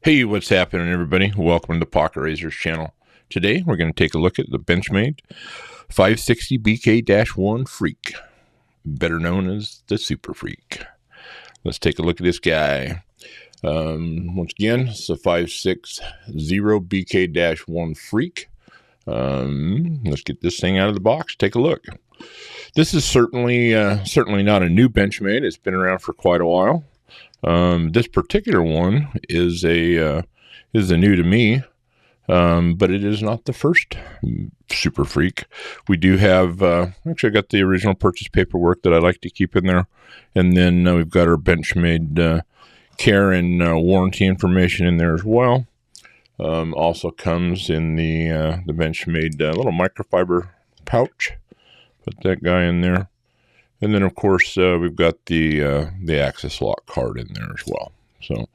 Hey, what's happening, everybody? Welcome to the Pocket Razors channel. Today, we're going to take a look at the Benchmade 560 BK-1 Freek, better known as the Super Freek. Let's take a look at this guy. Once again, it's a 560 BK-1 Freek. Let's get this thing out of the box. Take a look. This is certainly not a new Benchmade. It's been around for quite a while. This particular one is a new to me, but it is not the first Super Freek. We do have, actually I got the original purchase paperwork that I like to keep in there. And then we've got our Benchmade care and warranty information in there as well. Also comes in the Benchmade little microfiber pouch. Put that guy in there. And then, of course, we've got the access lock card in there as well. So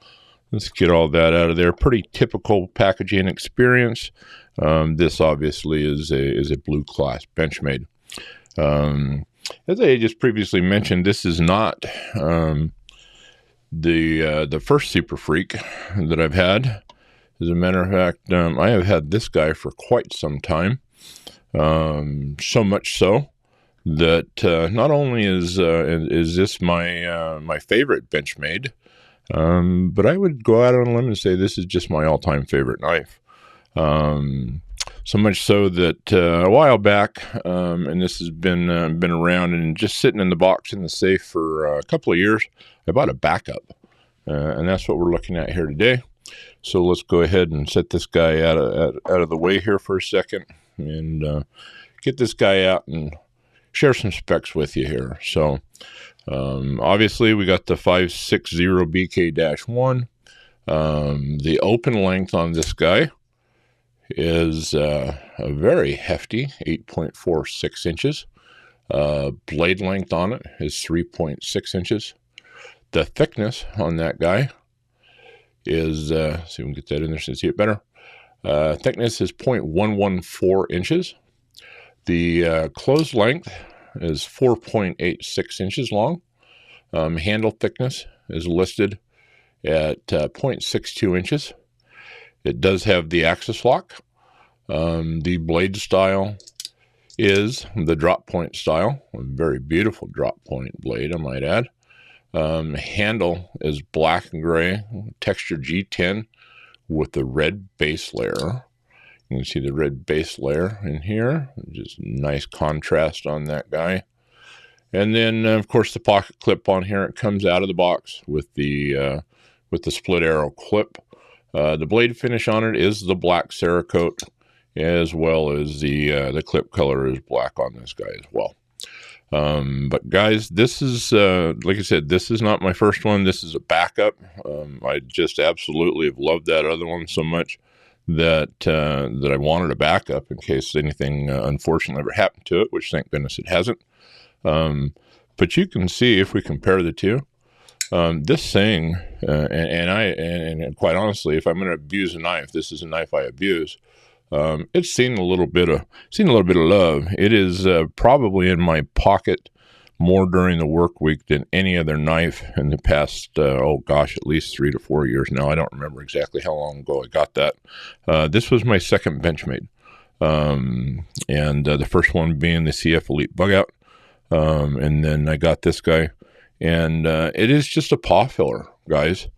let's get all that out of there. Pretty typical packaging experience. This obviously is a blue class Benchmade. As I just previously mentioned, this is not the first Super Freek that I've had. As a matter of fact, I have had this guy for quite some time. So much so that not only is this my favorite Benchmade, but I would go out on a limb and say this is just my all-time favorite knife. So much so that a while back, and this has been around and just sitting in the box in the safe for a couple of years, I bought a backup, and that's what we're looking at here today. So let's go ahead and set this guy out of the way here for a second, and get this guy out and share some specs with you here. So obviously we got the 560 BK-1. The open length on this guy is a very hefty 8.46 inches. Blade length on it is 3.6 inches. The thickness on that guy is, see if we can get that in there so you see it better. Thickness is 0.114 inches. The closed length is 4.86 inches long. Handle thickness is listed at 0.62 inches. It does have the axis lock. The blade style is the drop point style. A very beautiful drop point blade, I might add. Handle is black and gray, texture G10 with the red base layer. You can see the red base layer in here, just nice contrast on that guy. And then, of course, the pocket clip on here. It comes out of the box with the split arrow clip. The blade finish on it is the black Cerakote, as well as the clip color is black on this guy as well. But guys, this is like I said, this is not my first one. This is a backup. I just absolutely have loved that other one so much that I wanted a backup in case anything unfortunately ever happened to it, which thank goodness it hasn't. But you can see if we compare the two, this thing, and quite honestly, if I'm going to abuse a knife, this is a knife I abuse. It's seen a little bit of love. It is probably in my pocket more during the work week than any other knife in the past, at least 3 to 4 years now. I don't remember exactly how long ago I got that. This was my second Benchmade, and the first one being the CF Elite Bug Out, and then I got this guy, and it is just a paw filler, guys.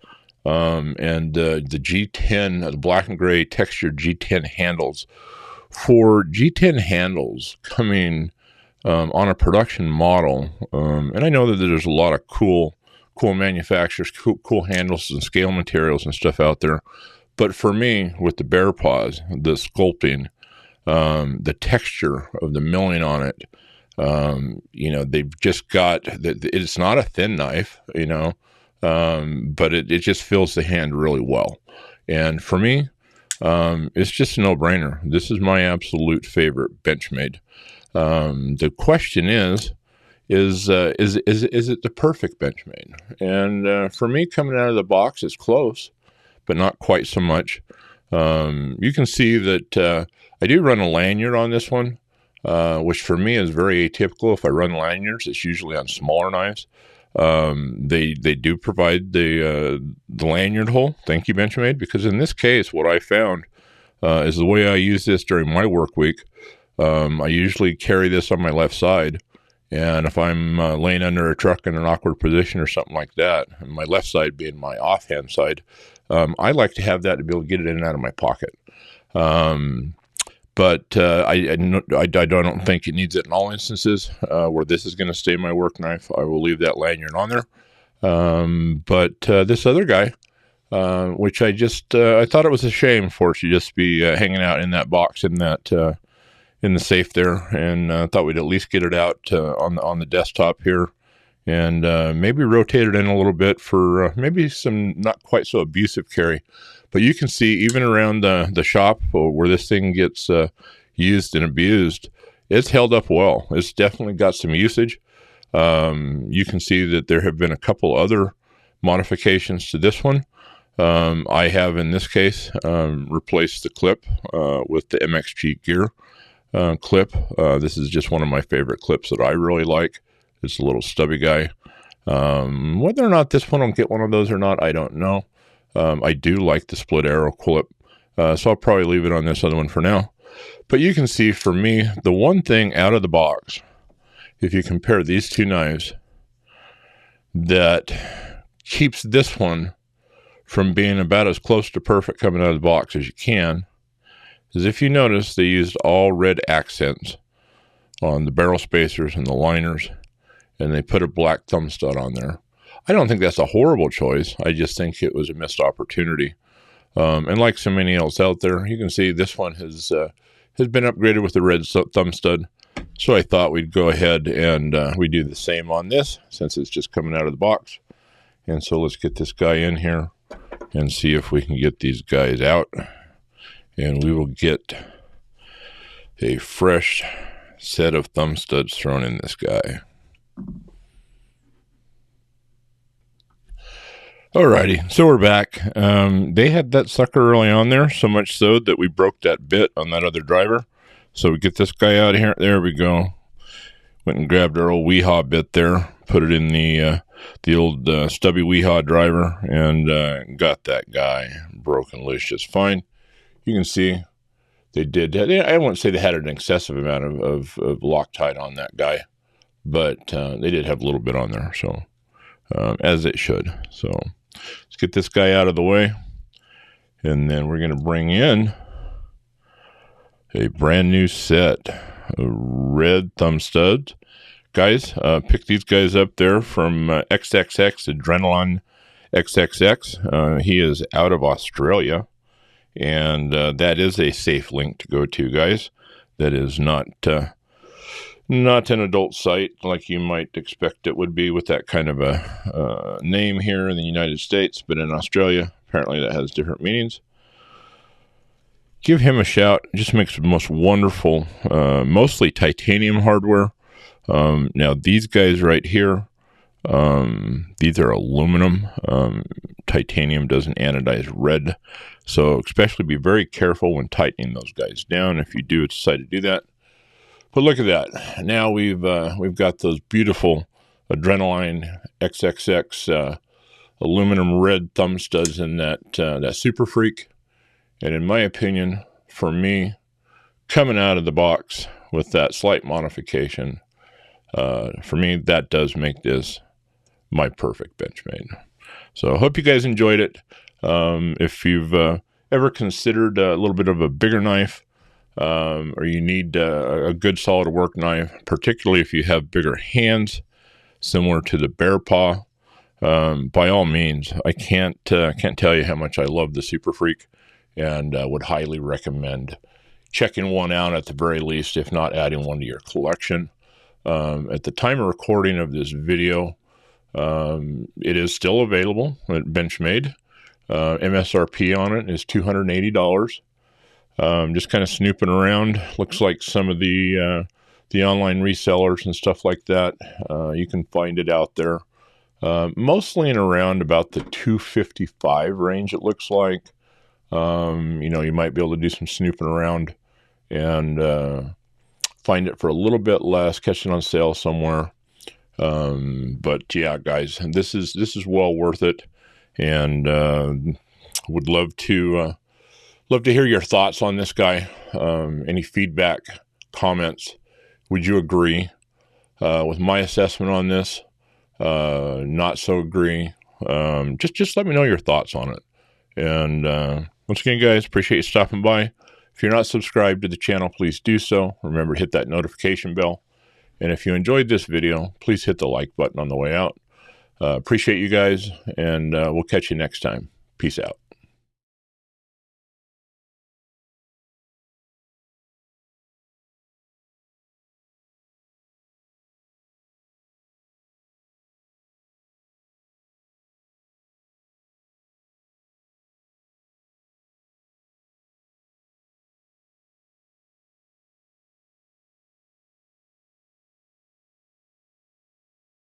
And the G10, the black and gray textured G10 handles. For G10 handles coming on a production model, and I know that there's a lot of cool manufacturers, cool handles and scale materials and stuff out there. But for me, with the bear paws, the sculpting, the texture of the milling on it, they've just got, it's not a thin knife, but it just fills the hand really well. And for me, it's just a no-brainer. This is my absolute favorite Benchmade. The question is it the perfect Benchmade? And for me, coming out of the box, it's close, but not quite so much. You can see that I do run a lanyard on this one, which for me is very atypical. If I run lanyards, it's usually on smaller knives. They do provide the lanyard hole. Thank you, Benchmade, because in this case, what I found is the way I use this during my work week. I usually carry this on my left side, and if I'm laying under a truck in an awkward position or something like that, and my left side being my offhand side, I like to have that to be able to get it in and out of my pocket. But I don't think it needs it in all instances. Where this is going to stay my work knife, I will leave that lanyard on there. But this other guy, which I thought it was a shame for it to just be hanging out in that box in that in the safe there, and thought we'd at least get it out on the desktop here, and maybe rotate it in a little bit for maybe some not quite so abusive carry. But you can see even around the shop where this thing gets used and abused, it's held up well. It's definitely got some usage. You can see that there have been a couple other modifications to this one. I have, in this case, replaced the clip with the MXG gear clip. This is just one of my favorite clips that I really like. It's a little stubby guy. Whether or not this one will get one of those or not, I don't know. I do like the split arrow clip, so I'll probably leave it on this other one for now. But you can see, for me, the one thing out of the box, if you compare these two knives, that keeps this one from being about as close to perfect coming out of the box as you can, is if you notice they used all red accents on the barrel spacers and the liners, and they put a black thumb stud on there. I don't think that's a horrible choice. I just think it was a missed opportunity. And like so many else out there, you can see this one has been upgraded with the red thumb stud. So I thought we'd go ahead and we do the same on this, since it's just coming out of the box. And so let's get this guy in here and see if we can get these guys out. And we will get a fresh set of thumb studs thrown in this guy. Alrighty, so we're back. They had that sucker early on there, so much so that we broke that bit on that other driver. So we get this guy out of here. There we go. Went and grabbed our old Weehaw bit there, put it in the old stubby Weehaw driver, and got that guy broken loose just fine. You can see they did. I won't say they had an excessive amount of Loctite on that guy, but they did have a little bit on there, so as it should. So let's get this guy out of the way, and then we're going to bring in a brand new set of red thumb studs. Guys, pick these guys up there from XXX Adrenaline XXX. He is out of Australia, and that is a safe link to go to, guys. That is not an adult site like you might expect it would be with that kind of a name here in the United States, but in Australia, apparently that has different meanings. Give him a shout. Just makes the most wonderful, mostly titanium hardware. Now these guys right here, these are aluminum. Titanium doesn't anodize red, so especially be very careful when tightening those guys down if you do decide to do that. But look at that. Now we've got those beautiful Adrenaline XXX aluminum red thumb studs in that Super Freek. And in my opinion, for me, coming out of the box with that slight modification, for me, that does make this my perfect Benchmade. So I hope you guys enjoyed it. If you've ever considered a little bit of a bigger knife, or you need a good solid work knife, particularly if you have bigger hands, similar to the bear paw, by all means, I can't tell you how much I love the Super Freek, and would highly recommend checking one out at the very least, if not adding one to your collection. At the time of recording of this video, it is still available at Benchmade. MSRP on it is $280. Just kind of snooping around. Looks like some of the online resellers and stuff like that, you can find it out there. Mostly in around about the $255 range, it looks like. You might be able to do some snooping around and find it for a little bit less, catch it on sale somewhere. But yeah, guys, this is well worth it, and would love to hear your thoughts on this guy. Any feedback, comments? Would you agree with my assessment on this? Not so agree. Just let me know your thoughts on it. And once again, guys, appreciate you stopping by. If you're not subscribed to the channel, please do so. Remember to hit that notification bell. And if you enjoyed this video, please hit the like button on the way out. Appreciate you guys, and we'll catch you next time. Peace out.